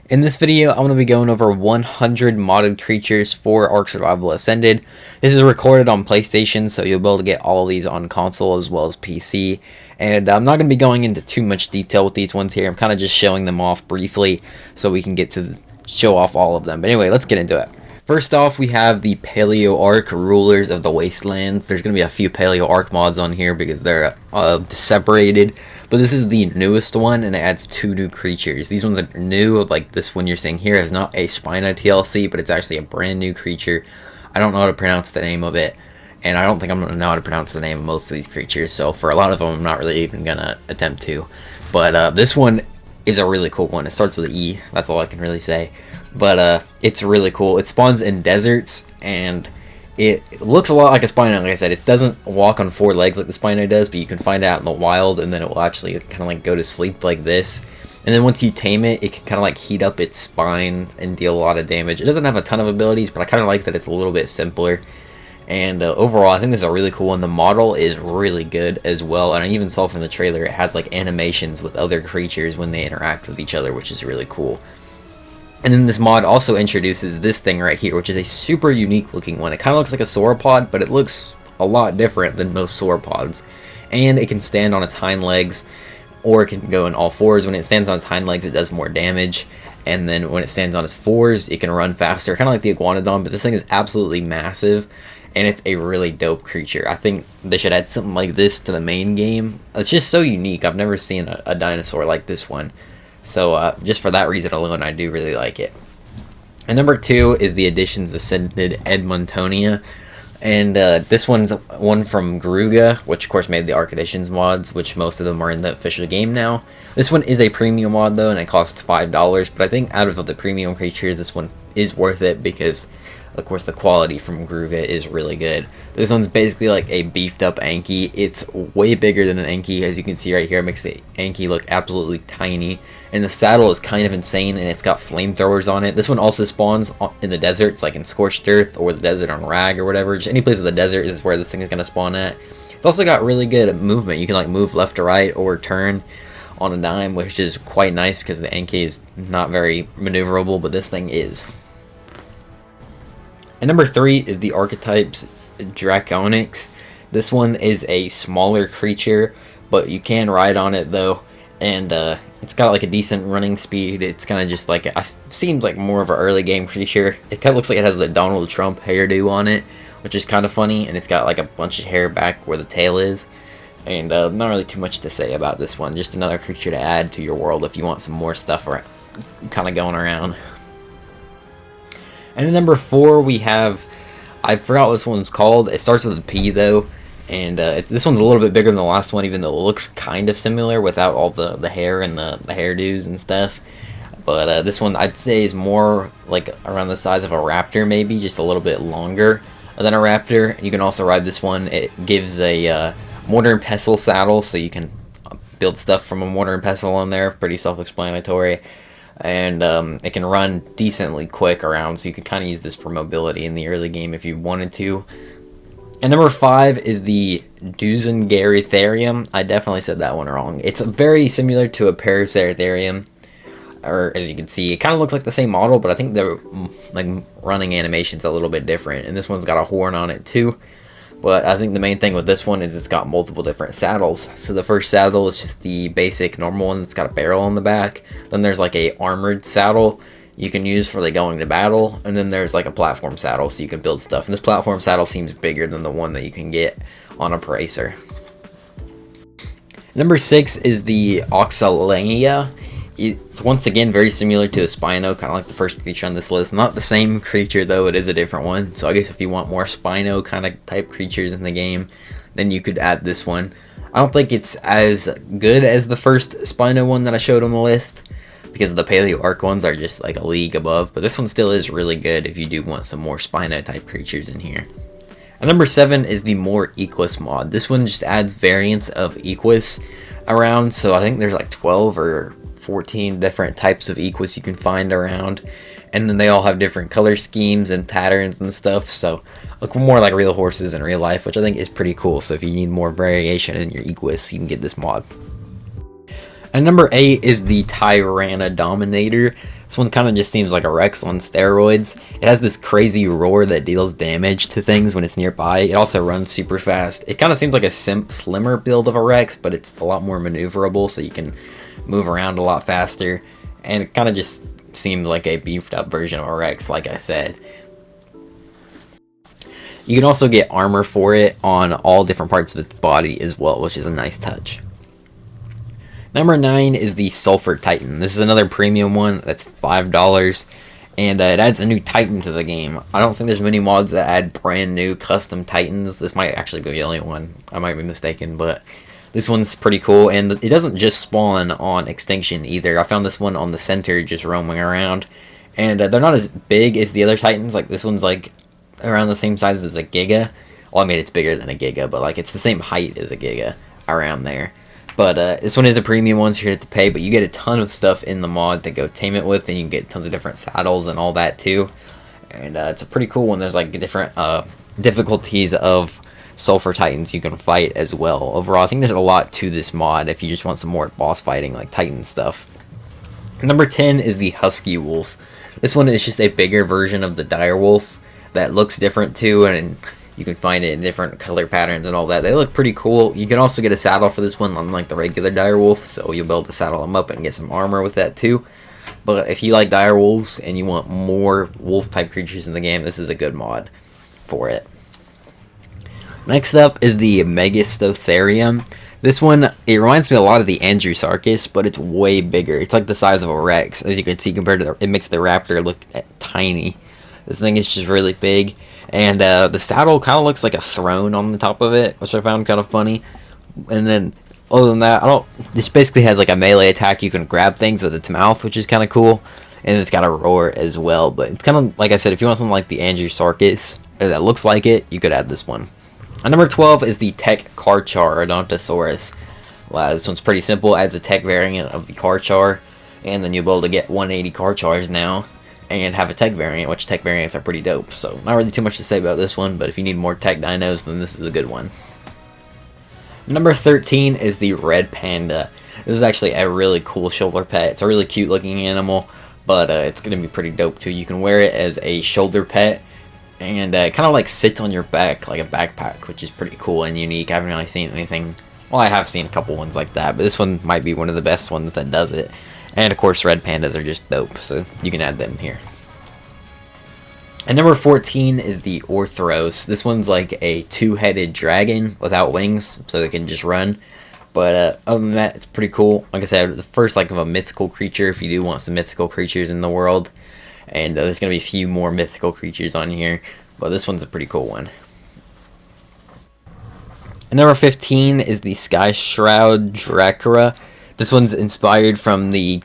In this video, I'm going to be going over 100 modded creatures for Ark Survival Ascended. This is recorded on PlayStation, so you'll be able to get all of these on console as well as PC. And I'm not going to be going into too much detail with these ones here. I'm kind of just showing them off briefly so we can get to show off all of them. But anyway, let's get into it. First off, we have the Paleo Ark Rulers of the Wastelands. There's going to be a few Paleo Ark mods on here because they're separated. But this is the newest one, and it adds 2 new creatures. These ones are new, like this one you're seeing here is not a Spino TLC, but it's actually a brand new creature. I don't know how to pronounce the name of it, and I don't think I'm going to know how to pronounce the name of most of these creatures, so for a lot of them, I'm not really even going to attempt to. But this one is a really cool one. It starts with an E, that's all I can really say. But it's really cool. It spawns in deserts, and it looks a lot like a Spino. Like I said, it doesn't walk on 4 legs like the Spino does, but you can find it out in the wild, and then it will actually kind of like go to sleep like this. And then once you tame it, it can kind of like heat up its spine and deal a lot of damage. It doesn't have a ton of abilities, but I kind of like that it's a little bit simpler. And overall, I think this is a really cool one. The model is really good as well, and I even saw from the trailer it has like animations with other creatures when they interact with each other, which is really cool. And then this mod also introduces this thing right here, which is a super unique looking one. It kind of looks like a sauropod, but it looks a lot different than most sauropods. And it can stand on its hind legs, or it can go in all fours. When it stands on its hind legs, it does more damage. And then when it stands on its fours, it can run faster, kind of like the iguanodon, but this thing is absolutely massive. And it's a really dope creature. I think they should add something like this to the main game. It's just so unique. I've never seen a dinosaur like this one. So just for that reason alone, I do really like it. And number 2 is the Additions Ascended Edmontonia. And this one's one from Gruga, which of course made the Ark Additions mods, which most of them are in the official game now. This one is a premium mod though, and it costs $5. But I think out of the premium creatures, this one is worth it because of course the quality from Gruga is really good. This one's basically like a beefed up Anki. It's way bigger than an Anki, as you can see right here. It makes the Anki look absolutely tiny. And the saddle is kind of insane, and it's got flamethrowers on it. This one also spawns in the deserts, like in Scorched Earth or the desert on Rag or whatever. Just any place with a desert is where this thing is going to spawn at. It's also got really good movement. You can like move left to right or turn on a dime, which is quite nice because the Anki is not very maneuverable, but this thing is. And number 3 is the Archetypes Draconics. This one is a smaller creature, but you can ride on it though, and it's got like a decent running speed. It's kind of just like seems like more of an early game creature. It kind of looks like it has the Donald Trump hairdo on it, which is kind of funny, and it's got like a bunch of hair back where the tail is. And not really too much to say about this one. Just another creature to add to your world if you want some more stuff kind of going around. And then number 4, we have, I forgot what this one's called. It starts with a P though, and this one's a little bit bigger than the last one, even though it looks kind of similar without all the hair and the hairdos and stuff. But this one I'd say is more like around the size of a raptor, maybe just a little bit longer than a raptor. You can also ride this one. It gives a mortar and pestle saddle, so you can build stuff from a mortar and pestle on there. Pretty self-explanatory. And it can run decently quick around, so you could kind of use this for mobility in the early game if you wanted to. And number 5 is the Duzengaritherium. I definitely said that one wrong. It's very similar to a Paraceratherium, or as you can see, it kind of looks like the same model, but I think the like running animation's a little bit different. And this one's got a horn on it too. But I think the main thing with this one is it's got multiple different saddles. So the first saddle is just the basic normal one that's got a barrel on the back. Then there's like a armored saddle you can use for like going to battle. And then there's like a platform saddle so you can build stuff. And this platform saddle seems bigger than the one that you can get on a Paracer. Number 6 is the Oxalania. It's once again very similar to a Spino, kind of like the first creature on this list. Not the same creature though, it is a different one. So I guess if you want more Spino kind of type creatures in the game, then you could add this one. I don't think it's as good as the first Spino one that I showed on the list, because the Paleo Ark ones are just like a league above. But this one still is really good if you do want some more Spino type creatures in here. And number 7 is the More Equus mod. This one just adds variants of Equus around. So I think there's like 12 or 14 different types of Equus you can find around, and then they all have different color schemes and patterns and stuff, so look more like real horses in real life, which I think is pretty cool. So if you need more variation in your Equus, you can get this mod. And number 8 is the Dominator. This one kind of just seems like a Rex on steroids. It has this crazy roar that deals damage to things when it's nearby. It also runs super fast. It kind of seems like a slimmer build of a Rex, but it's a lot more maneuverable, so you can move around a lot faster. And it kind of just seems like a beefed up version of a Rex, like I said. You can also get armor for it on all different parts of its body as well, which is a nice touch. Number 9 is the Sulfur Titan. This is another premium one that's $5, and it adds a new Titan to the game. I don't think there's many mods that add brand new custom Titans. This might actually be the only one. I might be mistaken, but this one's pretty cool, and it doesn't just spawn on Extinction either. I found this one on the center just roaming around, and they're not as big as the other Titans. Like, this one's like around the same size as a Giga. Well, I mean, it's bigger than a Giga, but like it's the same height as a Giga, around there. But this one is a premium one, so you have to pay, but you get a ton of stuff in the mod to go tame it with, and you can get tons of different saddles and all that too. And it's a pretty cool one. There's like different difficulties of Sulfur Titans you can fight as well. Overall, I think there's a lot to this mod if you just want some more boss fighting, like Titan stuff. Number 10 is the Husky Wolf. This one is just a bigger version of the Dire Wolf that looks different too, and you can find it in different color patterns and all that. They look pretty cool. You can also get a saddle for this one, unlike the regular Dire Wolf, so you'll be able to saddle them up and get some armor with that too. But if you like Dire Wolves and you want more wolf-type creatures in the game, this is a good mod for it. Next up is the Megastotherium. This one, it reminds me a lot of the Andrewsarchus, but it's way bigger. It's like the size of a Rex, as you can see, compared to it makes the Raptor look tiny. This thing is just really big. And the saddle kind of looks like a throne on the top of it, which I found kind of funny. And then, other than that, this basically has like a melee attack. You can grab things with its mouth, which is kind of cool. And it's got a roar as well. But it's kind of, like I said, if you want something like the Andrewsarchus that looks like it, you could add this one. And number 12 is the Tek Odontosaurus. Wow, this one's pretty simple. Adds a Tek variant of the Karchar. And then you'll be able to get 180 Karchars now. And have a Tek variant, which Tek variants are pretty dope. So, not really too much to say about this one, but if you need more Tek dinos, then this is a good one. Number 13 is the Red Panda. This is actually a really cool shoulder pet. It's a really cute looking animal, but it's going to be pretty dope too. You can wear it as a shoulder pet, and it kind of like sits on your back like a backpack, which is pretty cool and unique. I haven't really seen anything, well, I have seen a couple ones like that, but this one might be one of the best ones that does it. And of course, red pandas are just dope, so you can add them here. And number 14 is the Orthros. This one's like a two-headed dragon without wings, so it can just run. But other than that, it's pretty cool. Like I said, the first like of a mythical creature if you do want some mythical creatures in the world. And there's going to be a few more mythical creatures on here, but this one's a pretty cool one. And number 15 is the Sky Shroud Dracula. This one's inspired from the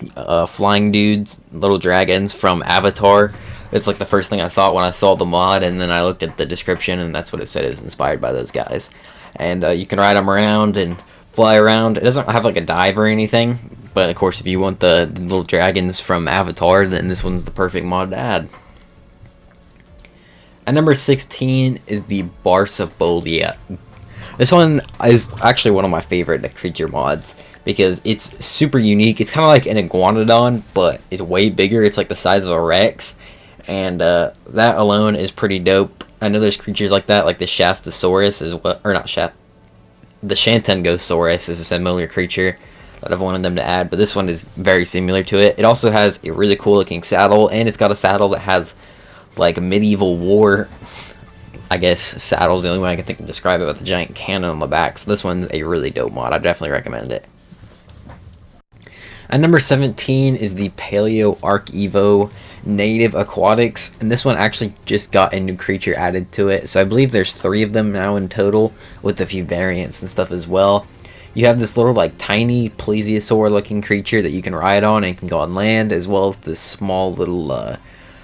flying dudes, little dragons from Avatar. It's like the first thing I thought when I saw the mod, and then I looked at the description, and that's what it said. It was inspired by those guys. And you can ride them around and fly around. It doesn't have like a dive or anything, but of course if you want the little dragons from Avatar, then this one's the perfect mod to add. And number 16 is the Barsabolia. This one is actually one of my favorite creature mods, because it's super unique. It's kind of like an iguanodon, but it's way bigger. It's like the size of a Rex, and that alone is pretty dope. I know there's creatures like that, like the Shastasaurus is what, or not Shast, the Shantungosaurus is a similar creature that I've wanted them to add, but this one is very similar to it. It also has a really cool looking saddle, and it's got a saddle that has like a medieval war, I guess, saddle's the only way I can think to describe it, with a giant cannon on the back. So this one's a really dope mod. I definitely recommend it. And number 17 is the Paleo Ark Evo Native Aquatics, and this one actually just got a new creature added to it. So I believe there's 3 of them now in total, with a few variants and stuff as well. You have this little like tiny plesiosaur looking creature that you can ride on and can go on land, as well as this small little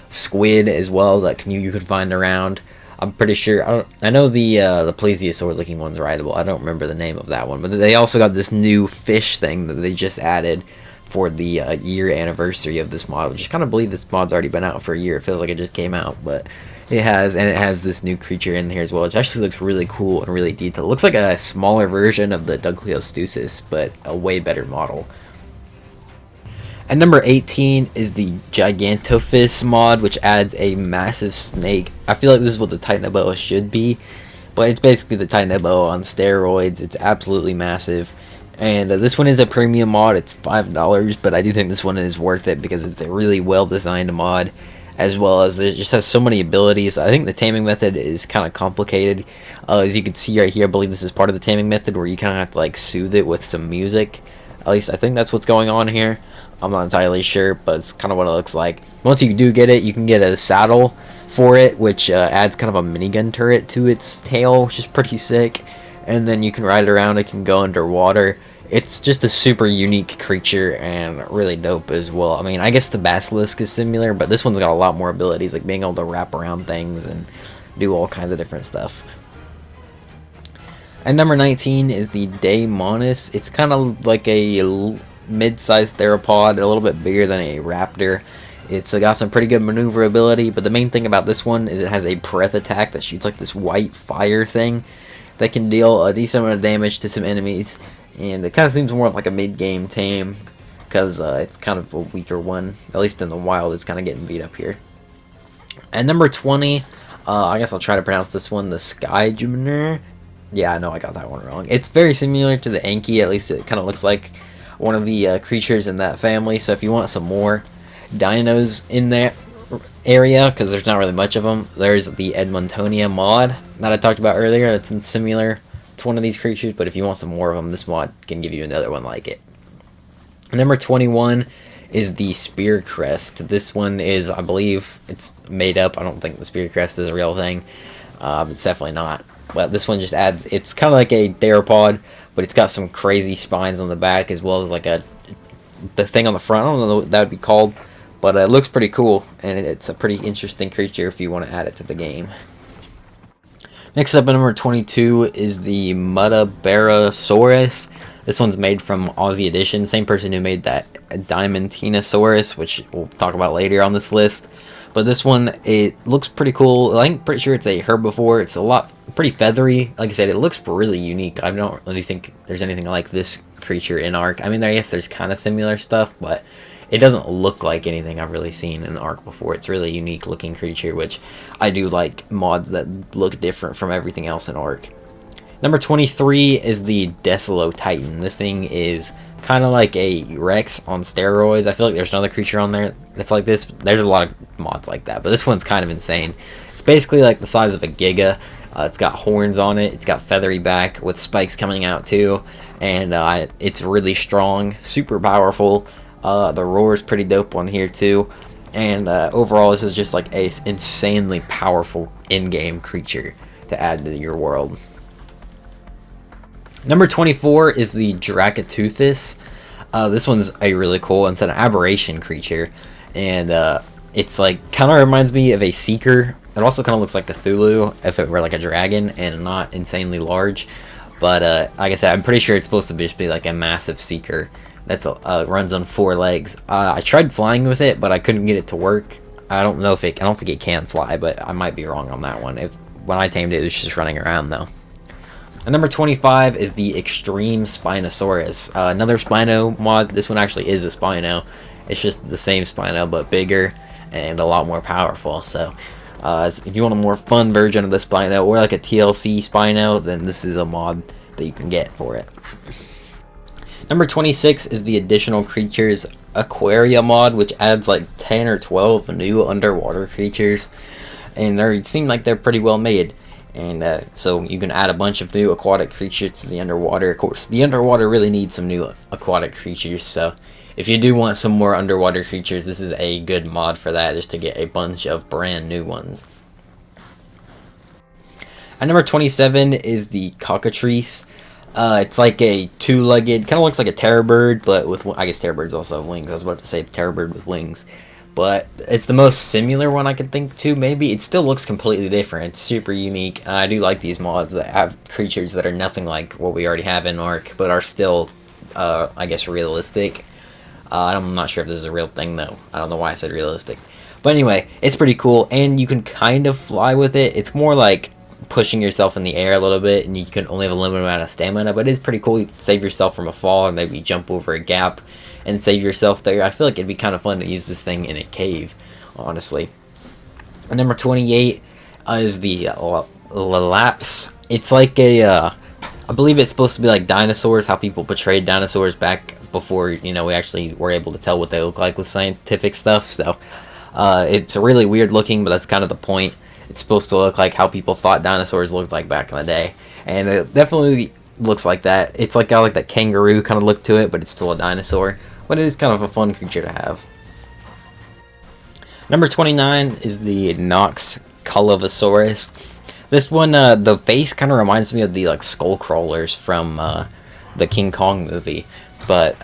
squid as well that you can find around. I'm pretty sure, I know the plesiosaur looking one's rideable. I don't remember the name of that one, but they also got this new fish thing that they just added for the year anniversary of this mod, which I kind of believe this mod's already been out for a year. It feels like it just came out, but it has, and it has this new creature in here as well, which actually looks really cool and really detailed. It looks like a smaller version of the Ducleostusis, but a way better model. And number 18 is the Gigantophis mod, which adds a massive snake. I feel like this is what the Titanoboa should be, but it's basically the Titanoboa on steroids. It's absolutely massive. And this one is a premium mod. It's $5, but I do think this one is worth it because it's a really well designed mod, as well as it just has so many abilities. I think the taming method is kind of complicated. As you can see right here, I believe this is part of the taming method where you kind of have to like soothe it with some music. At least I think that's what's going on here. I'm not entirely sure, but it's kind of what it looks like. Once you do get it, you can get a saddle for it, which adds kind of a minigun turret to its tail, which is pretty sick. And then you can ride it around, it can go underwater. It's just a super unique creature and really dope as well. I mean, I guess the Basilisk is similar, but this one's got a lot more abilities, like being able to wrap around things and do all kinds of different stuff. And number 19 is the Daemonus. It's kind of like a mid-sized theropod, a little bit bigger than a raptor. It's got some pretty good maneuverability, but the main thing about this one is it has a breath attack that shoots like this white fire thing that can deal a decent amount of damage to some enemies. And it kind of seems more like a mid-game tame because it's kind of a weaker one. At least in the wild, it's kind of getting beat up here. And number 20, I guess I'll try to pronounce this one, the Skyjumner. Yeah, I know I got that one wrong. It's very similar to the Anki, at least it kind of looks like one of the creatures in that family. So if you want some more dinos in that area, because there's not really much of them, there's the Edmontonia mod that I talked about earlier. It's similar to one of these creatures, but if you want some more of them, this mod can give you another one like it. Number 21 is the Spear Crest. This one is, I believe, it's made up. I don't think the Spear Crest is a real thing. It's definitely not. But this one just adds, it's kind of like a theropod, but it's got some crazy spines on the back as well as like the thing on the front. I don't know what that would be called, but it looks pretty cool, and it's a pretty interesting creature if you want to add it to the game. Next up at number 22 is the Mutabarosaurus. This one's made from Aussie Edition, same person who made that Diamantinosaurus, which we'll talk about later on this list. But this one, it looks pretty cool. I'm pretty sure it's a herbivore. It's pretty feathery. Like I said, it looks really unique. I don't really think there's anything like this creature in Ark. I mean, I guess there's kind of similar stuff, but it doesn't look like anything I've really seen in Ark before. It's a really unique looking creature, which I do like mods that look different from everything else in Ark. Number 23 is the Desolo Titan. This thing is kind of like a Rex on steroids. I feel like there's another creature on there that's like this. There's a lot of mods like that, but this one's kind of insane. It's basically like the size of a Giga. It's got horns on it. It's got feathery back with spikes coming out too, and it's really strong, super powerful. The roar is pretty dope on here too, and overall this is just like a insanely powerful in-game creature to add to your world. Number 24 is the Dracoteuthis. This one's a really cool, it's an aberration creature, and it's like kind of reminds me of a Seeker. It also kind of looks like Cthulhu if it were like a dragon and not insanely large, but like I said, I'm pretty sure it's supposed to just be like a massive Seeker that's runs on 4 legs. I tried flying with it, but I couldn't get it to work. I don't think it can fly, but I might be wrong on that one. When I tamed it, it was just running around though. And number 25 is the Extreme Spinosaurus. Another Spino mod. This one actually is a Spino. It's just the same Spino, but bigger and a lot more powerful. So if you want a more fun version of the Spino, or like a TLC Spino, then this is a mod that you can get for it. Number 26 is the Additional Creatures Aquaria mod, which adds like 10 or 12 new underwater creatures. And they seem like they're pretty well made. And so you can add a bunch of new aquatic creatures to the underwater. Of course, the underwater really needs some new aquatic creatures. So if you do want some more underwater creatures, this is a good mod for that, just to get a bunch of brand new ones. At number 27 is the Cockatrice. It's like a 2-legged, kind of looks like a terror bird, but with, I guess terror birds also have wings. I was about to say terror bird with wings. But it's the most similar one I could think to, maybe. It still looks completely different. It's super unique. I do like these mods that have creatures that are nothing like what we already have in Ark, but are still, I guess, realistic. I'm not sure if this is a real thing, though. I don't know why I said realistic. But anyway, it's pretty cool, and you can kind of fly with it. It's more like pushing yourself in the air a little bit, and you can only have a limited amount of stamina, but it is pretty cool. You can save yourself from a fall and maybe jump over a gap and save yourself there. I feel like it'd be kind of fun to use this thing in a cave, honestly. And number 28 is the Lapse. It's like a, I believe it's supposed to be like dinosaurs, how people portrayed dinosaurs back before, you know, we actually were able to tell what they look like with scientific stuff. So it's really weird looking, but that's kind of the point. It's supposed to look like how people thought dinosaurs looked like back in the day, and it definitely looks like that. It's like got like that kangaroo kind of look to it, but it's still a dinosaur. But it is kind of a fun creature to have. Number 29 is the Nox Cullivosaurus. This one, the face kind of reminds me of the like skull crawlers from the King Kong movie, but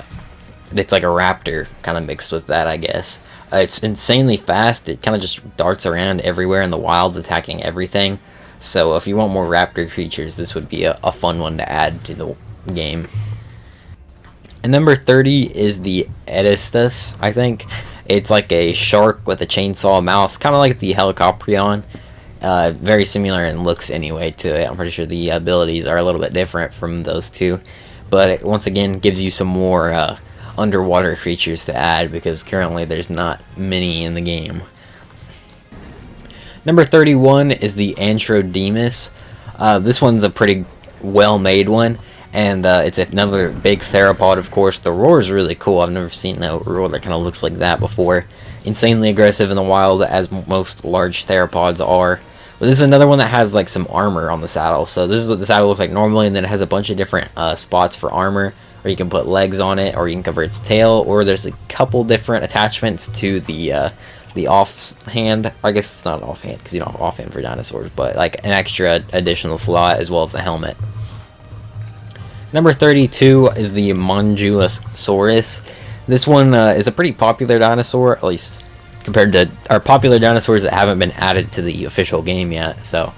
it's like a raptor kind of mixed with that, I guess. It's insanely fast. It kind of just darts around everywhere in the wild, attacking everything. So if you want more raptor creatures, this would be a fun one to add to the game. And number 30 is the Edistus, I think. It's like a shark with a chainsaw mouth, kind of like the Helicoprion. Very similar in looks anyway to it. I'm pretty sure the abilities are a little bit different from those two. But it, once again, gives you some more underwater creatures to add, because currently there's not many in the game. Number 31 is the Antrodemus. This one's a pretty well made one, and it's another big theropod, of course. The roar is really cool. I've never seen a roar that kind of looks like that before. Insanely aggressive in the wild, as most large theropods are. But this is another one that has like some armor on the saddle. So this is what the saddle looks like normally, and then it has a bunch of different spots for armor, or you can put legs on it, or you can cover its tail, or there's a couple different attachments to the offhand. I guess it's not an offhand because you don't have offhand for dinosaurs, but like an extra additional slot as well as a helmet. Number 32 is the Mosasaurus. This one is a pretty popular dinosaur, at least compared to our popular dinosaurs that haven't been added to the official game yet. So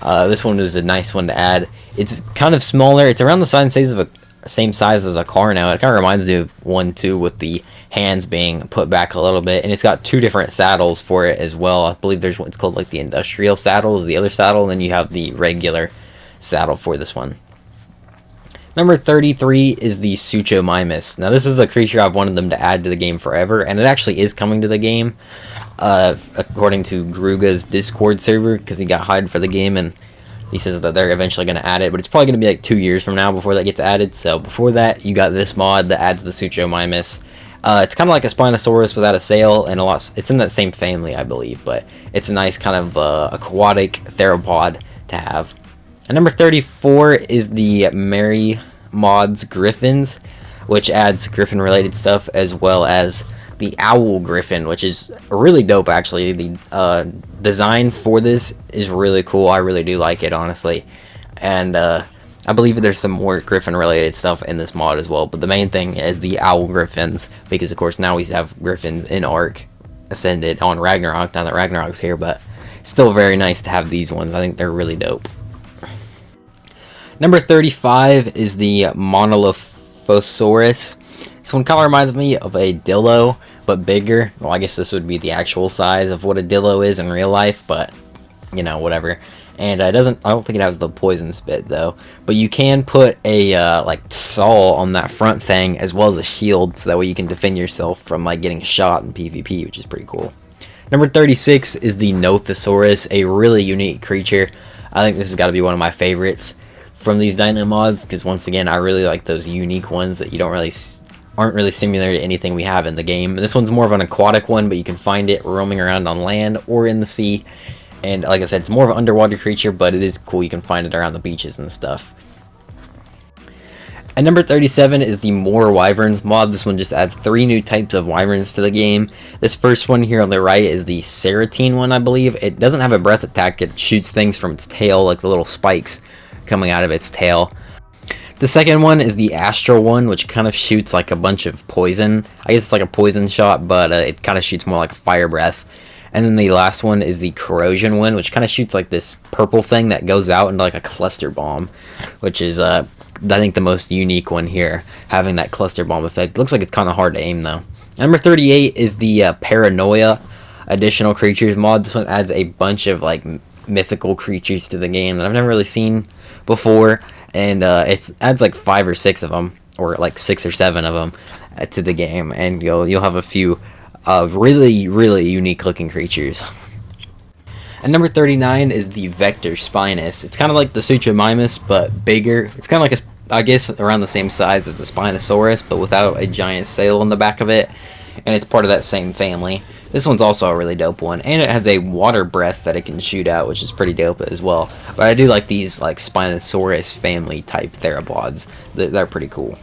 this one is a nice one to add. It's kind of smaller. It's around the same size as a car now. It kind of reminds me of one too, with the hands being put back a little bit, and it's got two different saddles for it as well. I believe there's what's called like the industrial saddle is the other saddle, and then you have the regular saddle for this one. Number 33 is the Suchomimus. Now this is a creature I've wanted them to add to the game forever, and it actually is coming to the game, according to Gruga's Discord server, because he got hired for the game, and he says that they're eventually going to add it, but it's probably going to be like 2 years from now before that gets added. So before that, you got this mod that adds the Suchomimus. It's kind of like a Spinosaurus without a sail, and it's in that same family, I believe, but it's a nice kind of aquatic theropod to have. And number 34 is the Mary Mods Griffins, which adds Griffin related stuff, as well as the Owl Griffin, which is really dope actually. The design for this is really cool. I really do like it, honestly. And I believe there's some more Griffin related stuff in this mod as well, but the main thing is the Owl Griffins, because of course now we have Griffins in Ark Ascended on Ragnarok, now that Ragnarok's here, but still very nice to have these ones. I think they're really dope. Number 35 is the Monolithosaurus. This one kind of reminds me of a Dillo, but bigger. Well, I guess this would be the actual size of what a Dillo is in real life, but, you know, whatever. And I don't think it has the poison spit, though. But you can put a, like, saw on that front thing, as well as a shield, so that way you can defend yourself from, like, getting shot in PvP, which is pretty cool. Number 36 is the Nothosaurus, a really unique creature. I think this has got to be one of my favorites from these Dino mods, because once again, I really like those unique ones that you aren't really similar to anything we have in the game. This one's more of an aquatic one, but you can find it roaming around on land or in the sea. And like I said, it's more of an underwater creature, but it is cool. You can find it around the beaches and stuff. And number 37 is the More Wyverns mod. This one just adds 3 new types of wyverns to the game. This first one here on the right is the Ceratine one, I believe. It doesn't have a breath attack. It shoots things from its tail, like the little spikes coming out of its tail. The second one is the Astral one, which kind of shoots like a bunch of poison. I guess it's like a poison shot, but it kind of shoots more like a fire breath. And then the last one is the Corrosion one, which kind of shoots like this purple thing that goes out into like a cluster bomb, which is I think the most unique one here, having that cluster bomb effect. It looks like it's kind of hard to aim though. Number 38 is the Paranoia additional creatures mod. This one adds a bunch of like mythical creatures to the game that I've never really seen before, and it adds like 5 or 6 of them, or like 6 or 7 of them to the game, and you'll have a few really unique looking creatures. And number 39 is the Vector Spinous. It's kind of like the Suchomimus, but bigger. It's kind of like I guess around the same size as the Spinosaurus, but without a giant sail on the back of it, and it's part of that same family. This one's also a really dope one, and it has a water breath that it can shoot out, which is pretty dope as well. But I do like these like Spinosaurus family type theropods. They're pretty cool.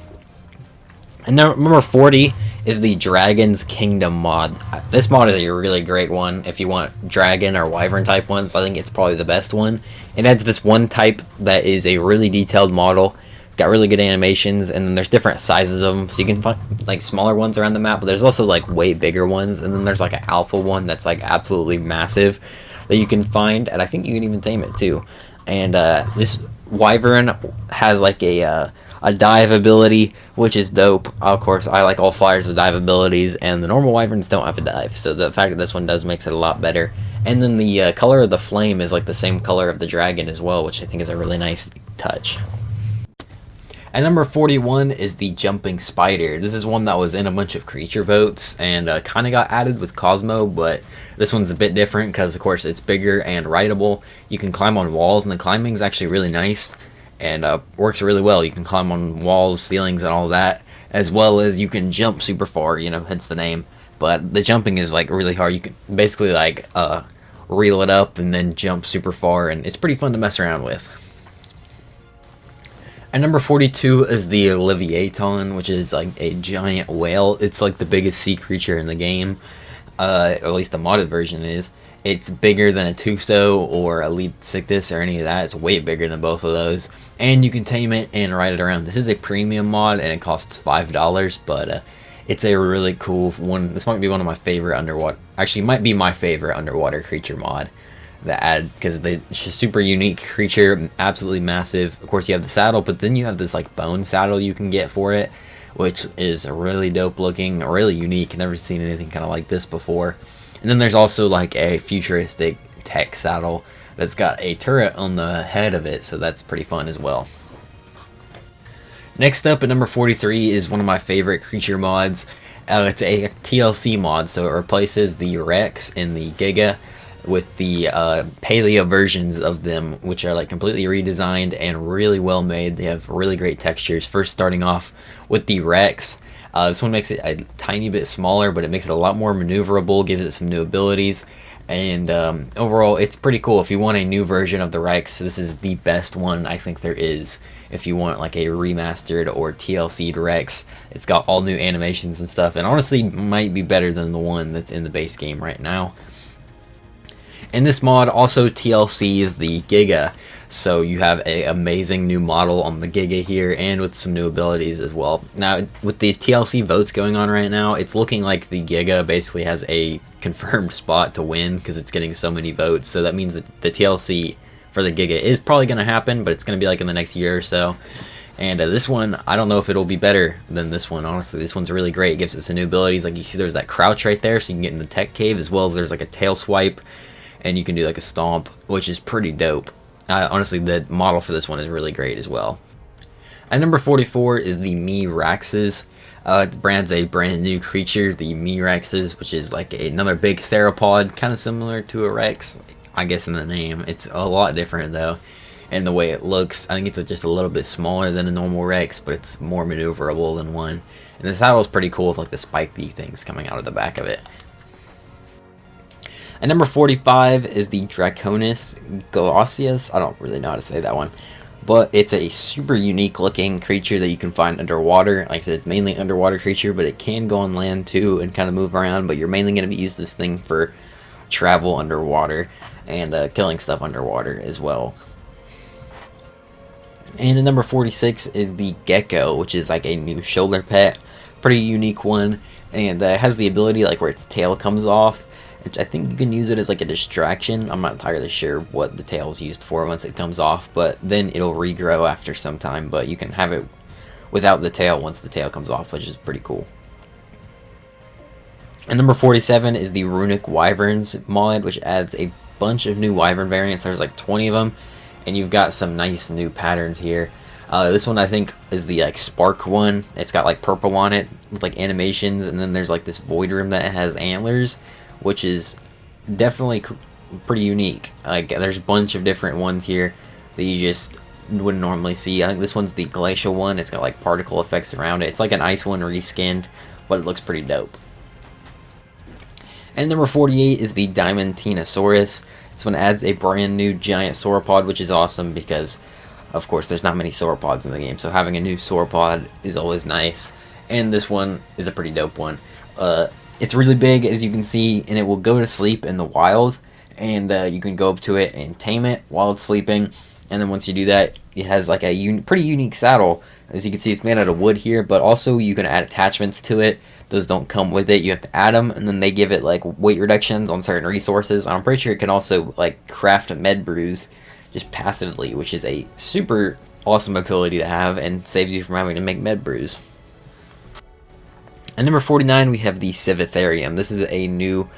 And number 40 is the Dragon's Kingdom mod. This mod is a really great one if you want dragon or wyvern type ones. I think it's probably the best one. It adds this one type that is a really detailed model. It's got really good animations, and then there's different sizes of them, so you can find like smaller ones around the map, but there's also like way bigger ones, and then there's like an alpha one that's like absolutely massive that you can find, and I think you can even tame it too. And this wyvern has like a dive ability, which is dope. Of course, I like all flyers with dive abilities, and the normal wyverns don't have a dive, so the fact that this one does makes it a lot better. And then the color of the flame is like the same color of the dragon as well, which I think is a really nice touch. And number 41 is the Jumping Spider. This is one that was in a bunch of creature votes and kind of got added with Cosmo, but this one's a bit different because, of course, it's bigger and rideable. You can climb on walls, and the climbing is actually really nice and works really well. You can climb on walls, ceilings, and all that, as well as you can jump super far, hence the name. But the jumping is like really hard. You can basically like reel it up and then jump super far, and it's pretty fun to mess around with. And number 42 is the Leviathan, which is like a giant whale. It's like the biggest sea creature in the game, or at least the modded version is. It's bigger than a Tuso or a Lead or any of that. It's way bigger than both of those. And you can tame it and ride it around. This is a premium mod, and it costs $5, but it's a really cool one. This might be one of my favorite underwater, actually might be my favorite underwater creature mod that add, because it's a super unique creature, absolutely massive. Of course, you have the saddle, but then you have this like bone saddle you can get for it, which is really dope looking, really unique. Never seen anything kind of like this before. And then there's also like a futuristic tech saddle that's got a turret on the head of it, so that's pretty fun as well. Next up at number 43 is one of my favorite creature mods. It's a TLC mod, so it replaces the Rex and the Giga with the Paleo versions of them, which are like completely redesigned and really well made. They have really great textures. First, starting off with the Rex. This one makes it a tiny bit smaller, but it makes it a lot more maneuverable, gives it some new abilities, and overall it's pretty cool. If you want a new version of the Rex, this is the best one I think there is. If you want like a remastered or TLC'd Rex, it's got all new animations and stuff, and honestly might be better than the one that's in the base game right now. And this mod also TLCs the Giga, so you have an amazing new model on the Giga here, and with some new abilities as well. Now, with these TLC votes going on right now, it's looking like the Giga basically has a confirmed spot to win because it's getting so many votes. So that means that the TLC for the Giga is probably going to happen, but it's going to be like in the next year or so. And this one, I don't know if it'll be better than this one, honestly. This one's really great. It gives us some new abilities. Like you see there's that crouch right there, so you can get in the tech cave, as well as there's like a tail swipe, and you can do like a stomp, which is pretty dope. Honestly, the model for this one is really great as well. At number 44 is the Meraxes. It brands a brand new creature, the Meraxes, which is like another big theropod, kind of similar to a Rex, I guess in the name. It's a lot different though, and the way it looks. I think it's just a little bit smaller than a normal Rex, but it's more maneuverable than one. And the saddle is pretty cool with like the spiky things coming out of the back of it. And number 45 is the Draconis Glossius. I don't really know how to say that one, but it's a super unique looking creature that you can find underwater. Like I said, it's mainly an underwater creature, but it can go on land too and kind of move around, but you're mainly going to be using this thing for travel underwater and killing stuff underwater as well. And at number 46 is the Gecko, which is like a new shoulder pet. Pretty unique one, and has the ability like where its tail comes off, which I think you can use it as like a distraction. I'm not entirely sure what the tail is used for once it comes off, but then it'll regrow after some time, but you can have it without the tail once the tail comes off, which is pretty cool. And number 47 is the Runic Wyverns mod, which adds a bunch of new Wyvern variants. There's like 20 of them, and you've got some nice new patterns here. This one I think is the like Spark one. It's got like purple on it with like animations, and then there's like this Void Room that has antlers, which is definitely pretty unique. Like there's a bunch of different ones here that you just wouldn't normally see. I think this one's the Glacial one. It's got like particle effects around it. It's like an ice one reskinned, but it looks pretty dope. And number 48 is the Diamond Tenosaurus. This one adds a brand new giant sauropod, which is awesome because, of course, there's not many sauropods in the game, so having a new sauropod is always nice. And this one is a pretty dope one. It's really big, as you can see, and it will go to sleep in the wild, and you can go up to it and tame it while it's sleeping. And then once you do that, it has like a pretty unique saddle. As you can see, it's made out of wood here, but also you can add attachments to it. Those don't come with it. You have to add them, and then they give it like weight reductions on certain resources. I'm pretty sure it can also like craft med brews just passively, which is a super awesome ability to have and saves you from having to make med brews. At number 49, we have the Civitherium. This is a new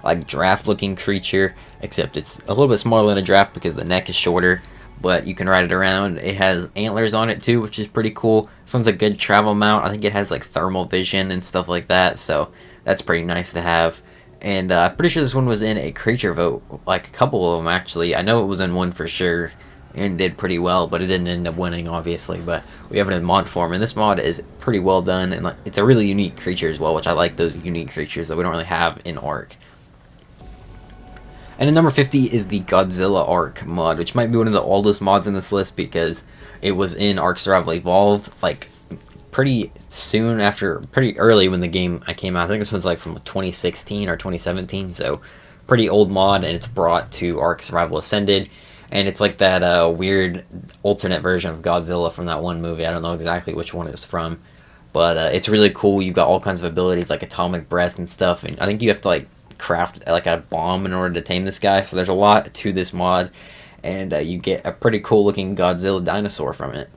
like giraffe looking creature, except it's a little bit smaller than a giraffe because the neck is shorter, but you can ride it around. It has antlers on it too, which is pretty cool. This one's a good travel mount. I think it has like thermal vision and stuff like that, so that's pretty nice to have. And I'm pretty sure this one was in a creature vote, like a couple of them actually. I know it was in one for sure and did pretty well, but it didn't end up winning obviously. But we have it in mod form, and this mod is pretty well done, and it's a really unique creature as well, which I like those unique creatures that we don't really have in Ark. And at number 50 is the Godzilla Ark mod, which might be one of the oldest mods in this list because it was in Ark Survival Evolved, like pretty soon after, pretty early when the game came out. I think this one's like from 2016 or 2017, so pretty old mod, and it's brought to Ark Survival Ascended. And it's like that weird alternate version of Godzilla from that one movie. I don't know exactly which one it was from, but it's really cool. You've got all kinds of abilities like atomic breath and stuff, and I think you have to like craft like a bomb in order to tame this guy, so there's a lot to this mod, and you get a pretty cool looking Godzilla dinosaur from it.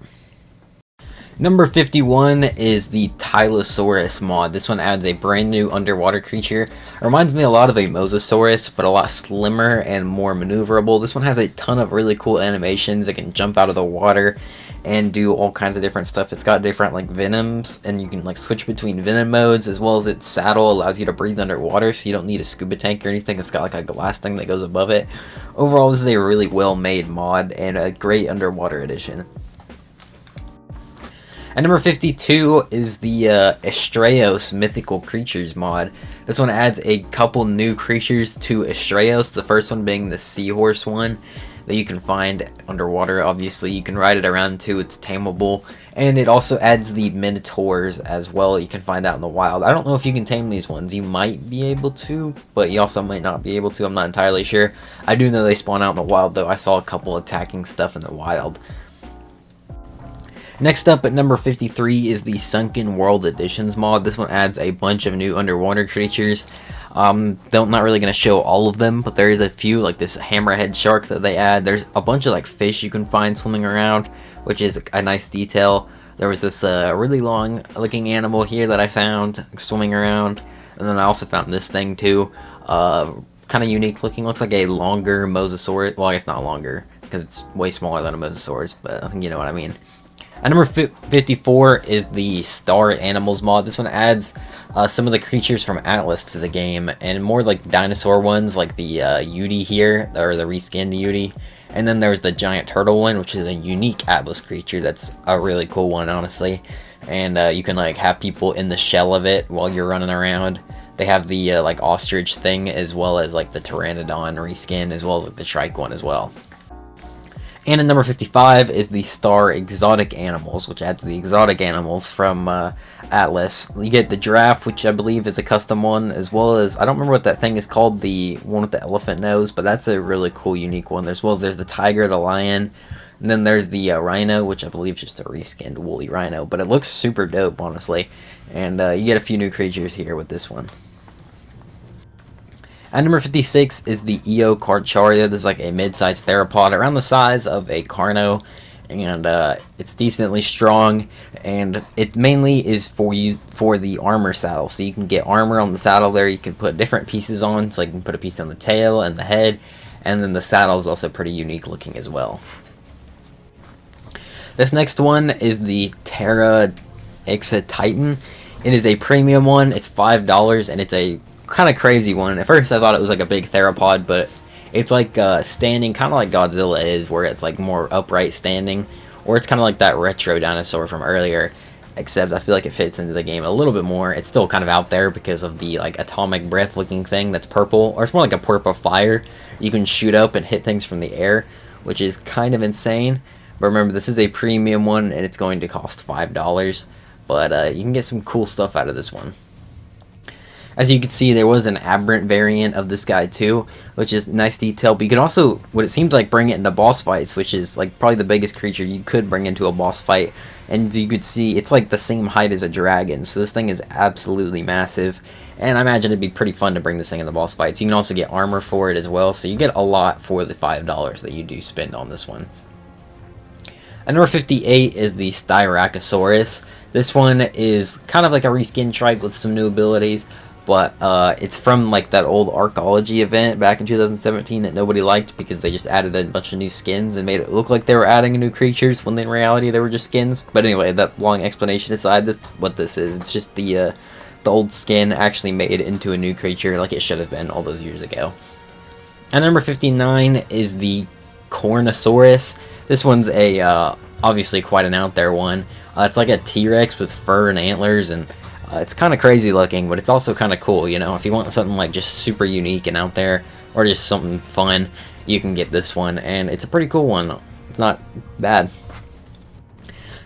Number 51 is the Tylosaurus mod. This one adds a brand new underwater creature. It reminds me a lot of a Mosasaurus, but a lot slimmer and more maneuverable. This one has a ton of really cool animations. It can jump out of the water and do all kinds of different stuff. It's got different like venoms, and you can like switch between venom modes, as well as its saddle allows you to breathe underwater, so you don't need a scuba tank or anything. It's got like a glass thing that goes above it. Overall, this is a really well made mod and a great underwater addition. And number 52 is the Astraeos Mythical Creatures mod. This one adds a couple new creatures to Astraeos, the first one being the seahorse one that you can find underwater. Obviously, you can ride it around too, it's tameable. And it also adds the Minotaurs as well, you can find out in the wild. I don't know if you can tame these ones. You might be able to, but you also might not be able to. I'm not entirely sure. I do know they spawn out in the wild though. I saw a couple attacking stuff in the wild. Next up at number 53 is the Sunken World Additions mod. This one adds a bunch of new underwater creatures. Not really going to show all of them, but there is a few, like this hammerhead shark that they add. There's a bunch of like fish you can find swimming around, which is a nice detail. There was this really long looking animal here that I found swimming around, and then I also found this thing too. Kind of unique looking, looks like a longer Mosasaurus. Well, I guess not longer because it's way smaller than a Mosasaurus, but I think you know what I mean. At number 54 is the Star Animals mod. This one adds some of the creatures from Atlas to the game, and more like dinosaur ones, like the Yeti here, or the reskinned Yeti. And then there's the giant turtle one, which is a unique Atlas creature. That's a really cool one, honestly. And you can like have people in the shell of it while you're running around. They have the like ostrich thing, as well as like the pteranodon reskin, as well as like the shrike one as well. And at number 55 is the Star Exotic Animals, which adds the exotic animals from Atlas. You get the giraffe, which I believe is a custom one, as well as, I don't remember what that thing is called, the one with the elephant nose, but that's a really cool, unique one. As well as there's the tiger, the lion, and then there's the rhino, which I believe is just a reskinned woolly rhino, but it looks super dope, honestly. And you get a few new creatures here with this one. At number 56 is the Eo Carcharia. This is like a mid-sized theropod around the size of a Carno, and it's decently strong, and it mainly is for the armor saddle. So you can get armor on the saddle there. You can put different pieces on, so you can put a piece on the tail and the head, and then the saddle is also pretty unique looking as well. This next one is the Terra Ixa Titan. It is a premium one. It's $5, and it's a kind of crazy one. At first I thought it was like a big theropod, but it's like standing, kind of like Godzilla is, where it's like more upright standing, or it's kind of like that retro dinosaur from earlier, except I feel like it fits into the game a little bit more. It's still kind of out there because of the like atomic breath looking thing that's purple, or it's more like a purple fire. You can shoot up and hit things from the air, which is kind of insane. But remember, this is a premium one, and it's going to cost $5. But you can get some cool stuff out of this one. As you can see, there was an aberrant variant of this guy too, which is nice detail. But you can also, what it seems like, bring it into boss fights, which is like probably the biggest creature you could bring into a boss fight. And you could see it's like the same height as a dragon, so this thing is absolutely massive. And I imagine it'd be pretty fun to bring this thing in the boss fights. You can also get armor for it as well, so you get a lot for the $5 that you do spend on this one. At number 58 is the Styracosaurus. This one is kind of like a reskin trike with some new abilities, but it's from like that old archaeology event back in 2017 that nobody liked because they just added a bunch of new skins and made it look like they were adding new creatures when in reality they were just skins. But anyway, that long explanation aside, that's what this is. It's just the old skin actually made into a new creature like it should have been all those years ago. At number 59 is the Cornosaurus. This one's a obviously quite an out there one. It's like a T-Rex with fur and antlers, and it's kind of crazy looking, but it's also kind of cool, you know. If you want something like just super unique and out there, or just something fun, you can get this one, and it's a pretty cool one. It's not bad.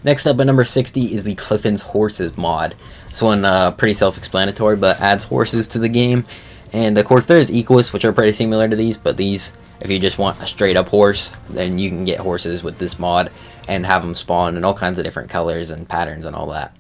Next up at number 60 is the Griffin's Horses mod. This one pretty self-explanatory, but adds horses to the game. And of course there's Equus, which are pretty similar to these, but these, if you just want a straight up horse, then you can get horses with this mod and have them spawn in all kinds of different colors and patterns and all that.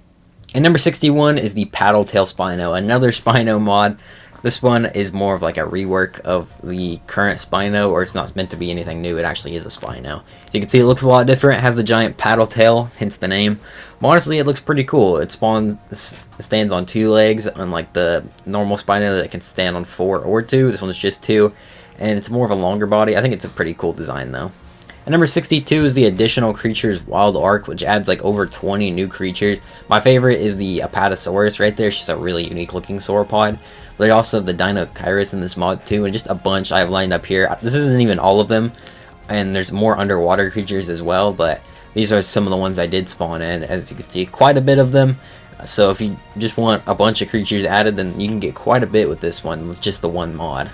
And number 61 is the Paddletail Spino, another Spino mod. This one is more of like a rework of the current Spino, or it's not meant to be anything new, it actually is a Spino. So you can see it looks a lot different, it has the giant paddle tail, hence the name. But honestly, it looks pretty cool. It stands on 2 legs, unlike the normal Spino that can stand on 4 or 2. This one's just 2, and it's more of a longer body. I think it's a pretty cool design though. And number 62 is the Additional Creatures Wild Ark, which adds like over 20 new creatures. My favorite is the Apatosaurus right there. She's a really unique looking sauropod. But I also have the Dino in this mod too, and just a bunch I have lined up here. This isn't even all of them, and there's more underwater creatures as well, but these are some of the ones I did spawn in. As you can see, quite a bit of them. So if you just want a bunch of creatures added, then you can get quite a bit with this one, with just the one mod.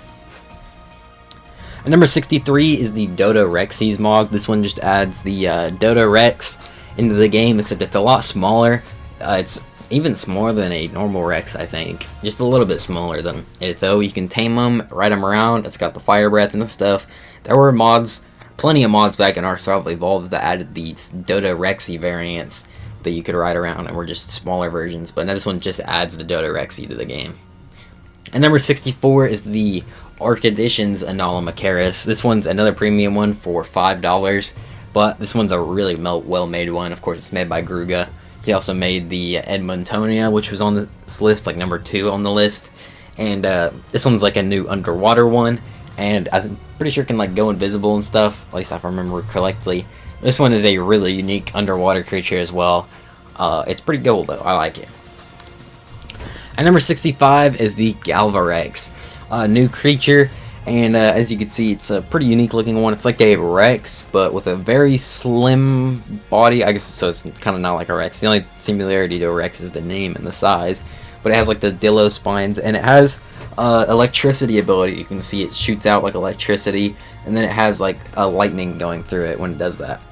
And number 63 is the Dodorexes mod. This one just adds the Dodorex into the game, except it's a lot smaller. It's even smaller than a normal Rex, I think. Just a little bit smaller than it, though. You can tame them, ride them around. It's got the fire breath and stuff. There were mods, plenty of mods back in our Survival Evolved that added these Dodorexy variants that you could ride around, and were just smaller versions. But now this one just adds the Dodorexy to the game. And number 64 is the Ark Additions Anomalocaris. This one's another premium one for $5, but this one's a really well-made one. Of course, it's made by Gruga. He also made the Edmontonia, which was on this list, like number 2 on the list. And this one's like a new underwater one, and I'm pretty sure it can like go invisible and stuff, at least if I remember correctly. This one is a really unique underwater creature as well. It's pretty cool though, I like it. And number 65 is the Galvarex. New creature, and as you can see, it's a pretty unique looking one. It's like a Rex, but with a very slim body, I guess, so it's kind of not like a Rex. The only similarity to a Rex is the name and the size, but it has like the Dillo spines, and it has electricity ability. You can see it shoots out like electricity, and then it has like a lightning going through it when it does that.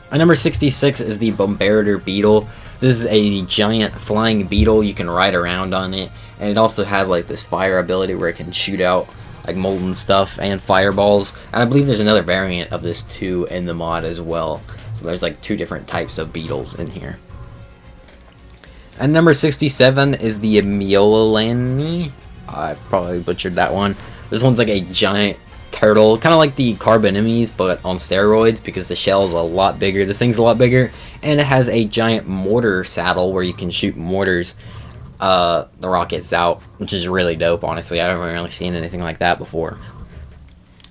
And number 66 is the Bombardier Beetle. This is a giant flying beetle. You can ride around on it, and it also has like this fire ability where it can shoot out like molten stuff and fireballs. And I believe there's another variant of this too in the mod as well. So there's like 2 different types of beetles in here. And number 67 is the Miolani. I probably butchered that one. This one's like a giant turtle, kind of like the Carbonimes, but on steroids, because the shell's a lot bigger. This thing's a lot bigger, and it has a giant mortar saddle where you can shoot mortars the rockets out, which is really dope. Honestly, I haven't really seen anything like that before.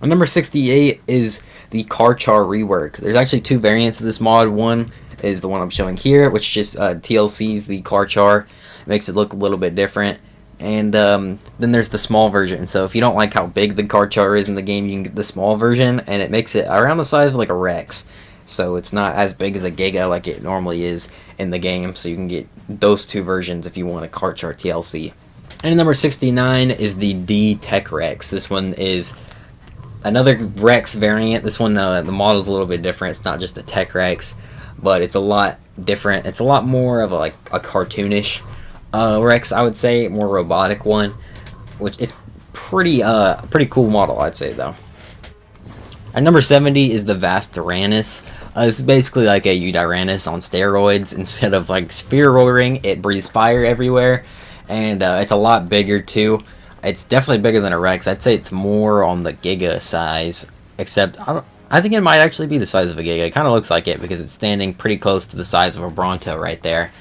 And number 68 is the Karchar rework. There's actually two variants of this mod. One is the one I'm showing here, which just TLCs the Karchar, makes it look a little bit different. And then there's the small version. So if you don't like how big the Karchar is in the game, you can get the small version, and it makes it around the size of like a Rex. So it's not as big as a Giga like it normally is in the game. So you can get those two versions if you want a Karchar TLC. And number 69 is the D-Tech Rex. This one is another Rex variant. This one, the model's a little bit different. It's not just a Tech Rex, but it's a lot different. It's a lot more of a cartoonish Rex, I would say, more robotic one, which is pretty cool model, I'd say, though. And number 70 is the Vast Tyrannus. This is basically like a Eudyrannus on steroids. Instead of like sphere roaring, it breathes fire everywhere, and it's a lot bigger too. It's definitely bigger than a Rex. I'd say it's more on the Giga size, except I think it might actually be the size of a Giga. It kind of looks like it because it's standing pretty close to the size of a Bronto right there.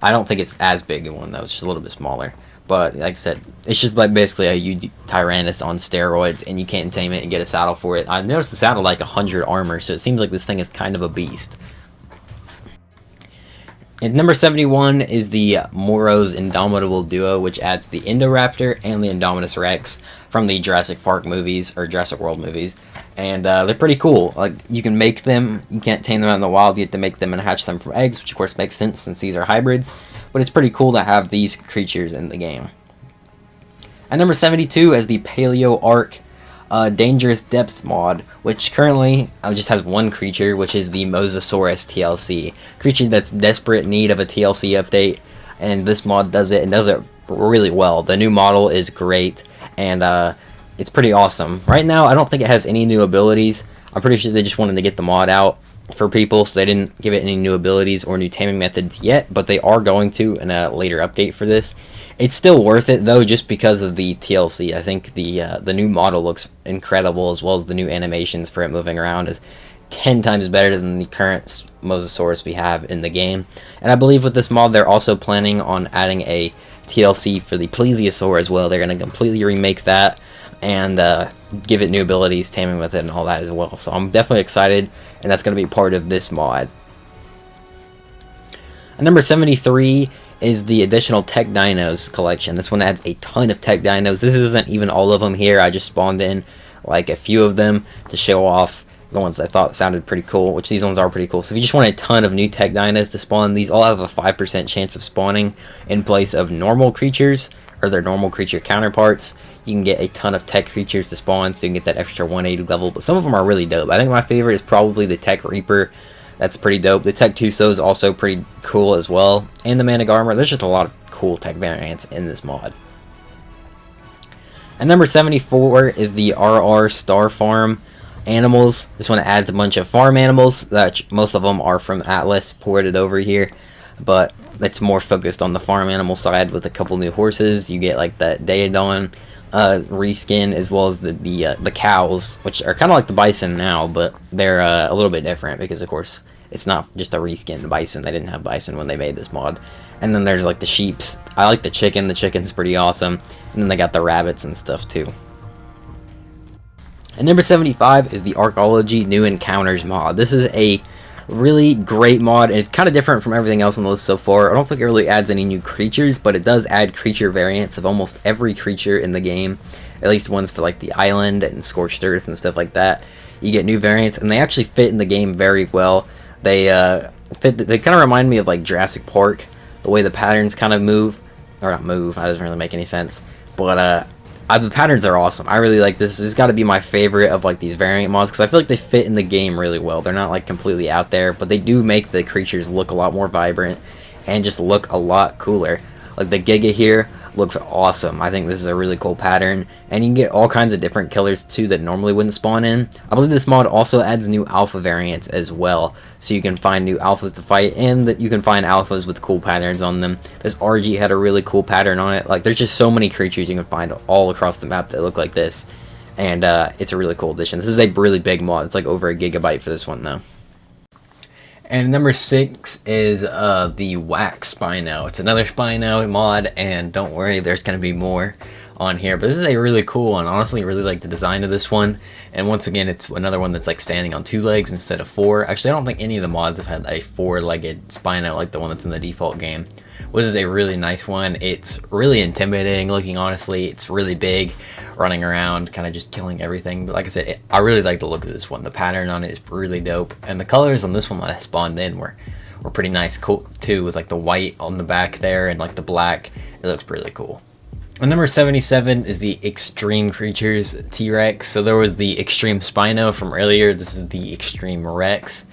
I don't think it's as big a one though. It's just a little bit smaller. But like I said, it's just like basically a Tyrannus on steroids, and you can't tame it and get a saddle for it. I noticed the saddle like 100 armor, so it seems like this thing is kind of a beast. And number 71 is the Moros Indomitable Duo, which adds the Indoraptor and the Indominus Rex from the Jurassic Park movies, or Jurassic World movies. And they're pretty cool. Like, you can make them, you can't tame them out in the wild, you have to make them and hatch them from eggs, which of course makes sense since these are hybrids. But it's pretty cool to have these creatures in the game. And number 72 is the Paleo Ark Dangerous Depths mod, which currently just has one creature, which is the Mosasaurus TLC. Creature that's desperate need of a TLC update, and this mod does it, and does it really well. The new model is great, and it's pretty awesome. Right now, I don't think it has any new abilities. I'm pretty sure they just wanted to get the mod out for people, so they didn't give it any new abilities or new taming methods yet, but they are going to in a later update for this. It's still worth it though, just because of the TLC. I think the new model looks incredible, as well as the new animations for it moving around is 10 times better than the current Mosasaurus we have in the game. And I believe with this mod, they're also planning on adding a TLC for the Plesiosaur as well. They're going to completely remake that and give it new abilities, taming with it, and all that as well. So I'm definitely excited, and that's going to be part of this mod. And number 73 is the additional Tek Dinos collection. This one adds a ton of Tek Dinos. This isn't even all of them here. I just spawned in like a few of them to show off the ones I thought sounded pretty cool, which these ones are pretty cool. So if you just want a ton of new Tek Dinos to spawn, these all have a 5% chance of spawning in place of normal creatures, or their normal creature counterparts. You can get a ton of Tek creatures to spawn, so you can get that extra 180 level, but some of them are really dope. I think my favorite is probably the Tek Reaper. That's pretty dope. The Tek Tuso is also pretty cool as well, and the Manic Armor. There's just a lot of cool Tek variants in this mod. And number 74 is the RR Star Farm animals. This one adds a bunch of farm animals, that most of them are from Atlas, ported over here, but it's more focused on the farm animal side with a couple new horses. You get like that Daedon reskin, as well as the cows, which are kind of like the bison now, but they're a little bit different because of course it's not just a reskin bison. They didn't have bison when they made this mod. And then there's like the sheeps. I like the chicken. The chicken's pretty awesome. And then they got the rabbits and stuff too. And number 75 is the Archaeology New Encounters mod. This is a really great mod, and it's kind of different from everything else on the list so far. I don't think it really adds any new creatures, but it does add creature variants of almost every creature in the game, at least ones for like the island and Scorched Earth and stuff like that. You get new variants, and they actually fit in the game very well. They they kind of remind me of like Jurassic Park, the way the patterns kind of move, or not move, that doesn't really make any sense, but the patterns are awesome. I really like this. This has got to be my favorite of like these variant mods, because I feel like they fit in the game really well. They're not like completely out there, but they do make the creatures look a lot more vibrant and just look a lot cooler. Like the Giga here looks awesome. I think this is a really cool pattern, and you can get all kinds of different killers too that normally wouldn't spawn in. I believe this mod also adds new alpha variants as well, so you can find new alphas to fight, and that you can find alphas with cool patterns on them. This RG had a really cool pattern on it. Like, there's just so many creatures you can find all across the map that look like this, and it's a really cool addition. This is a really big mod. It's like over 1 gigabyte for this one though. And number 6 is the Wax Spino. It's another Spino mod, and don't worry, there's going to be more on here, but this is a really cool one. Honestly, really like the design of this one. And once again, it's another one that's like standing on 2 legs instead of 4. Actually, I don't think any of the mods have had a 4-legged Spino like the one that's in the default game. This is a really nice one. It's really intimidating looking, honestly. It's really big, running around, kind of just killing everything. But like I said, I really like the look of this one. The pattern on it is really dope. And the colors on this one that I spawned in were pretty nice, cool too, with like the white on the back there and like the black. It looks really cool. And number 77 is the Extreme Creatures T-Rex. So there was the Extreme Spino from earlier. This is the Extreme Rex,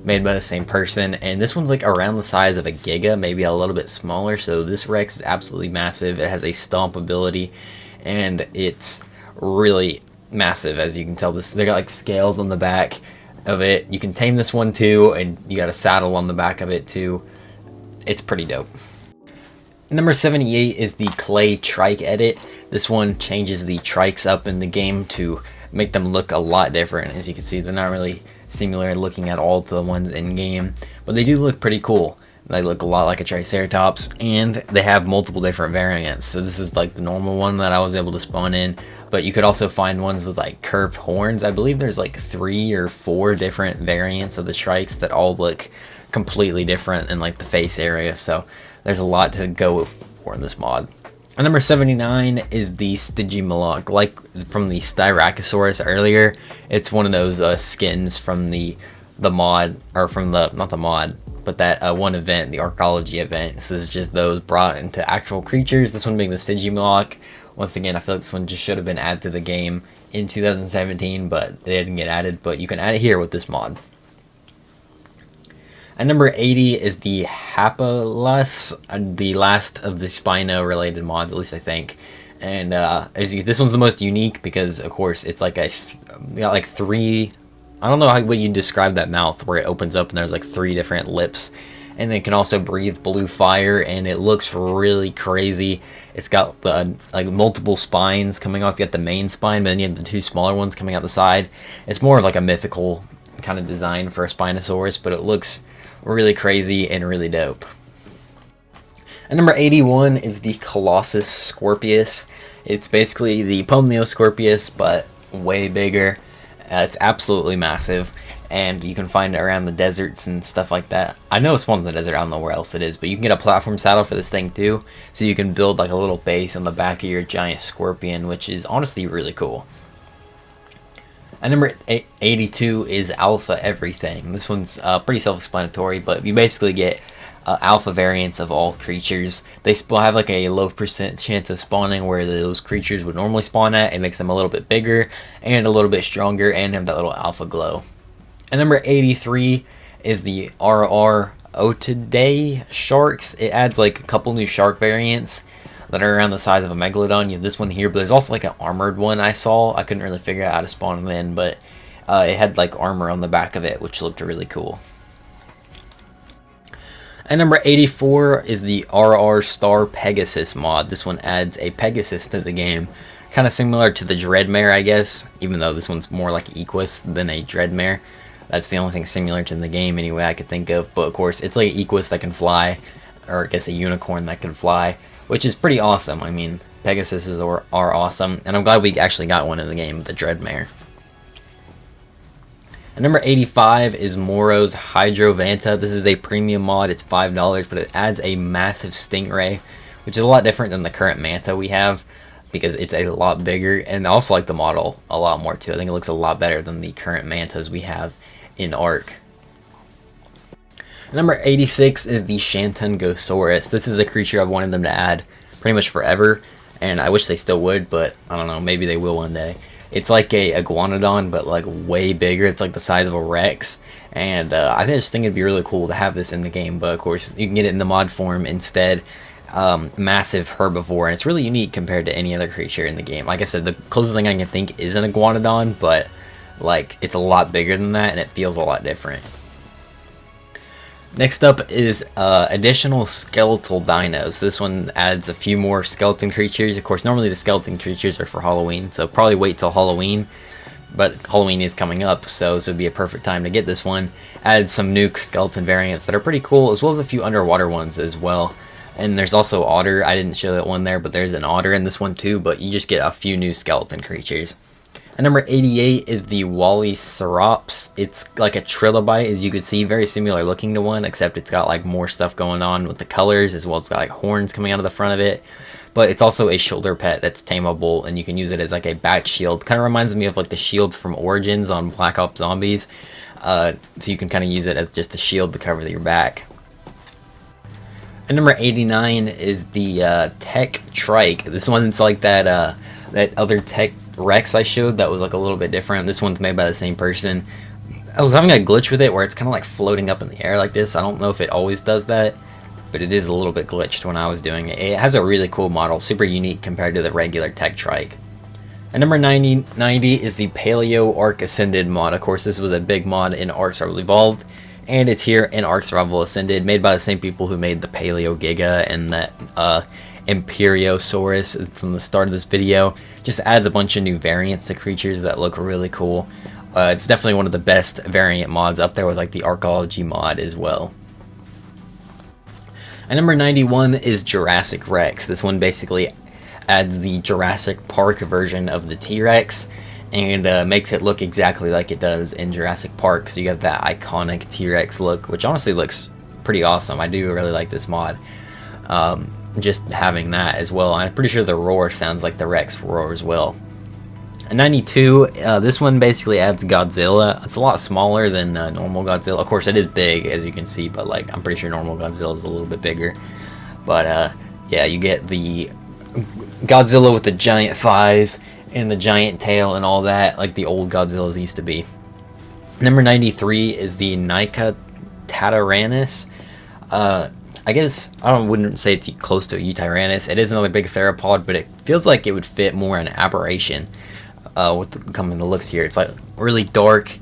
made by the same person. And this one's like around the size of a Giga, maybe a little bit smaller. So this Rex is absolutely massive. It has a stomp ability, and it's really massive, as you can tell. They got like scales on the back of it. You can tame this one too, and you got a saddle on the back of it too. It's pretty dope. Number 78 is the Clay Trike Edit. This one changes the trikes up in the game to make them look a lot different. As you can see, they're not really similar looking at all the ones in game, but they do look pretty cool. They look a lot like a Triceratops, and they have multiple different variants. So this is like the normal one that I was able to spawn in, but you could also find ones with like curved horns. I believe there's like 3 or 4 different variants of the trikes that all look completely different in like the face area. So there's a lot to go for in this mod. And number 79 is the Stygimoloch, like from the Styracosaurus earlier. It's one of those skins from the mod, or from the, not the mod, but that one event, the Archaeology event. So this is just those brought into actual creatures. This one being the Stygimoloch. Once again, I feel like this one just should have been added to the game in 2017, but they didn't get added. But you can add it here with this mod. And number 80 is the Hapalas, the last of the Spino related mods, at least I think. And this one's the most unique because, of course, it's like got like 3. I don't know what you describe that mouth where it opens up and there's like 3 different lips. And it can also breathe blue fire, and it looks really crazy. It's got the like multiple spines coming off. You got the main spine, but then you have the 2 smaller ones coming out the side. It's more of like a mythical kind of design for a Spinosaurus, but it looks really crazy and really dope. And number 81 is the Colossus Scorpius. It's basically the Pomnioscorpius, but way bigger. It's absolutely massive, and you can find it around the deserts and stuff like that. I know it spawns in the desert, I don't know where else it is, but you can get a platform saddle for this thing too, so you can build like a little base on the back of your giant scorpion, which is honestly really cool. And number 82 is Alpha Everything. This one's pretty self-explanatory, but you basically get alpha variants of all creatures. They have like a low % chance of spawning where those creatures would normally spawn at. It makes them a little bit bigger and a little bit stronger and have that little alpha glow. And number 83 is the RR Otidae sharks. It adds like a couple new shark variants that are around the size of a megalodon. You have this one here, but there's also like an armored one I saw. I couldn't really figure out how to spawn them in, but it had like armor on the back of it, which looked really cool. And number 84 is the RR Star Pegasus mod. This one adds a Pegasus to the game, kind of similar to the Dreadmare, I guess, even though this one's more like Equus than a Dreadmare. That's the only thing similar to the game anyway I could think of, but of course it's like Equus that can fly, or I guess a unicorn that can fly, which is pretty awesome. I mean, Pegasuses are awesome, and I'm glad we actually got one in the game, the Dreadmare. And number 85 is Moro's Hydrovanta. This is a premium mod. It's $5, but it adds a massive stingray, which is a lot different than the current Manta we have, because it's a lot bigger, and I also like the model a lot more too. I think it looks a lot better than the current Mantas we have in Ark. Number 86 is the Shantungosaurus. This is a creature I've wanted them to add pretty much forever, and I wish they still would, but I don't know, maybe they will one day. It's like a iguanodon, but like way bigger. It's like the size of a Rex, and I just think it'd be really cool to have this in the game, but of course you can get it in the mod form instead. Massive herbivore, and it's really unique compared to any other creature in the game. Like I said, the closest thing I can think is an iguanodon, but like it's a lot bigger than that, and it feels a lot different. Next up is additional skeletal dinos. This one adds a few more skeleton creatures. Of course, normally the skeleton creatures are for Halloween, so probably wait till Halloween. But Halloween is coming up, so this would be a perfect time to get this one. Adds some new skeleton variants that are pretty cool, as well as a few underwater ones as well. And there's also Otter. I didn't show that one there, but there's an Otter in this one too, but you just get a few new skeleton creatures. And number 88 is the Wolyserops. It's like a trilobite, as you can see, very similar looking to one, except it's got like more stuff going on with the colors, as well as got like horns coming out of the front of it. But it's also a shoulder pet that's tameable, and you can use it as like a back shield. Kind of reminds me of like the shields from Origins on Black Ops Zombies. So you can kind of use it as just a shield to cover your back. And number 89 is the Tek Trike. This one's like that that other Tek Rex I showed that was like a little bit different. This one's made by the same person. I was having a glitch with it where it's kind of like floating up in the air like this. I don't know if it always does that, but it is a little bit glitched when I was doing it. It has a really cool model, super unique compared to the regular Tek Trike. And number 90 is the Paleo Ark Ascended mod. Of course, this was a big mod in Ark Survival Evolved, and it's here in Ark Survival Ascended, made by the same people who made the Paleo Giga and that Imperiosaurus from the start of this video. Just adds a bunch of new variants to creatures that look really cool. It's definitely one of the best variant mods, up there with like the Archaeology mod as well. And number 91 is Jurassic Rex. This one basically adds the Jurassic Park version of the T-Rex and makes it look exactly like it does in Jurassic Park. So you have that iconic T-Rex look, which honestly looks pretty awesome. I do really like this mod. Just having that as well. I'm pretty sure the roar sounds like the Rex roar as well. And 92, this one basically adds Godzilla. It's a lot smaller than normal Godzilla. Of course, it is big, as you can see, but like I'm pretty sure normal Godzilla is a little bit bigger. But yeah, you get the Godzilla with the giant thighs and the giant tail and all that, like the old Godzillas used to be. Number 93 is the Nika Tataranus. I guess I wouldn't say it's close to a Utyrannus. It is another big theropod, but it feels like it would fit more in Aberration. With the looks here, it's like really dark,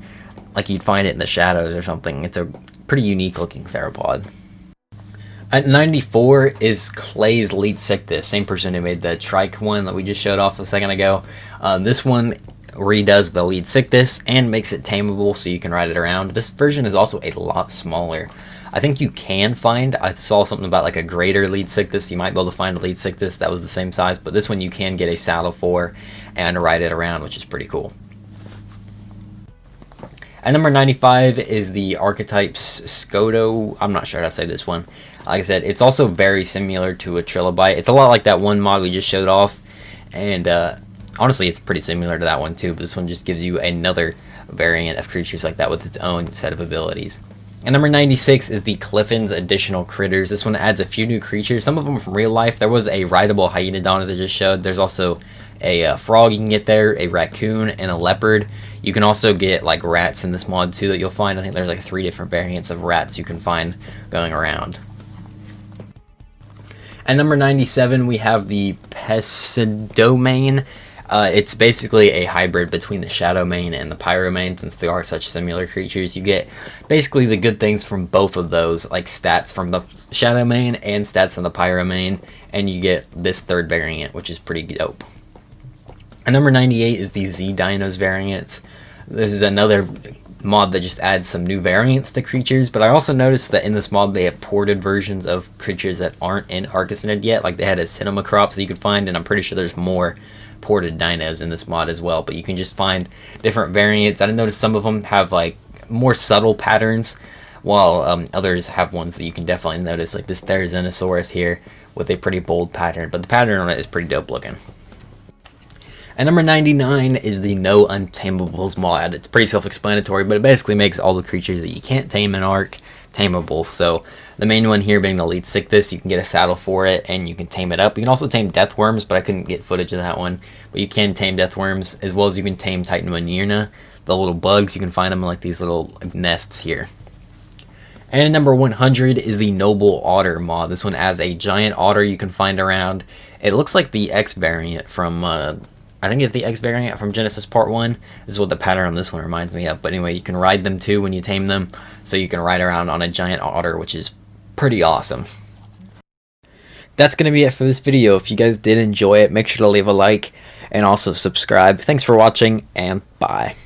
like you'd find it in the shadows or something. It's a pretty unique looking theropod. At 94 is Clay's Leadsictus, same person who made the Trike one that we just showed off a second ago. This one redoes the Leadsictus and makes it tameable so you can ride it around. This version is also a lot smaller. I think you can find, I saw something about like a greater Leadsictus. You might be able to find a Leadsictus that was the same size, but this one you can get a saddle for and ride it around, which is pretty cool. At number 95 is the Archetypes Scoto. I'm not sure how to say this one. Like I said, it's also very similar to a trilobite. It's a lot like that one mod we just showed off, and honestly it's pretty similar to that one too, but this one just gives you another variant of creatures like that with its own set of abilities. And number 96 is the Clifton's Additional Critters. This one adds a few new creatures, some of them from real life. There was a rideable Hyaenodon, as I just showed. There's also a frog you can get there, a raccoon, and a leopard. You can also get like rats in this mod too that you'll find. I think there's like 3 different variants of rats you can find going around. At number 97, we have the Pesidomane. It's basically a hybrid between the Shadowmane and the Pyromane, since they are such similar creatures. You get basically the good things from both of those, like stats from the Shadowmane and stats from the Pyromane, and you get this third variant, which is pretty dope. And number 98 is the Z-Dinos variants. This is another mod that just adds some new variants to creatures, but I also noticed that in this mod they have ported versions of creatures that aren't in Ark Ascended yet. Like they had a Cinemacrops that you could find, and I'm pretty sure there's more ported dinos in this mod as well, but you can just find different variants. I noticed some of them have like more subtle patterns, while others have ones that you can definitely notice, like this Therizinosaurus here with a pretty bold pattern, but the pattern on it is pretty dope looking. And number 99 is the No Untamables mod. It's pretty self-explanatory, but it basically makes all the creatures that you can't tame in Ark tameable. So the main one here being the Leadsictus, you can get a saddle for it and you can tame it up. You can also tame Deathworms, but I couldn't get footage of that one. But you can tame Deathworms, as well as you can tame Titanmonierna, the little bugs. You can find them in like these little nests here. And number 100 is the Noble Otter mod. This one has a giant otter you can find around. It looks like the X variant from I think it's the X variant from Genesis Part 1. This is what the pattern on this one reminds me of. But anyway, you can ride them too when you tame them. So you can ride around on a giant otter, which is pretty awesome. That's going to be it for this video. If you guys did enjoy it, make sure to leave a like and also subscribe. Thanks for watching, and bye.